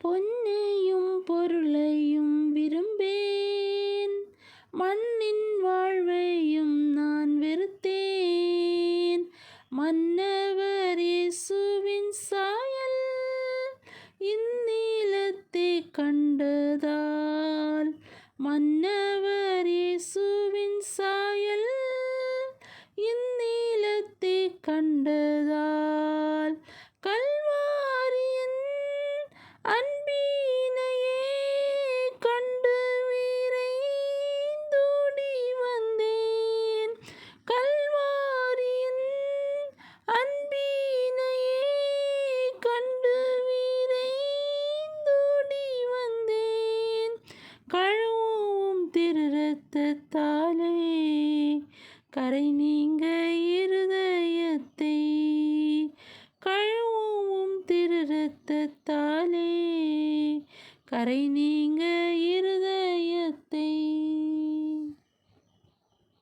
பொன்னையும் பொருளையும் விரும்பேன், மண்ணின் வாழ்வையும் நான் வெறுத்தேன். மன்னவர் இயேசுவின் சாயல் இந்நீலத்தை கண்டதால், மன்னவர் இயேசுவின் சாயல் இந்நீலத்தை கண்டதால், கல்வாரியின் அன்பினையே கண்டு விரைந்தோடி வந்தேன். கல்வாரியின் அன்பினையே கண்டு விரைந்தோடி வந்தேன். கழுவும் திரு இரத்தத்தாலே கரை நீங்க இருதயத்தை, கழுவும் திரு இரத்தத்தாலே கரை நீங்க இருதயத்தை.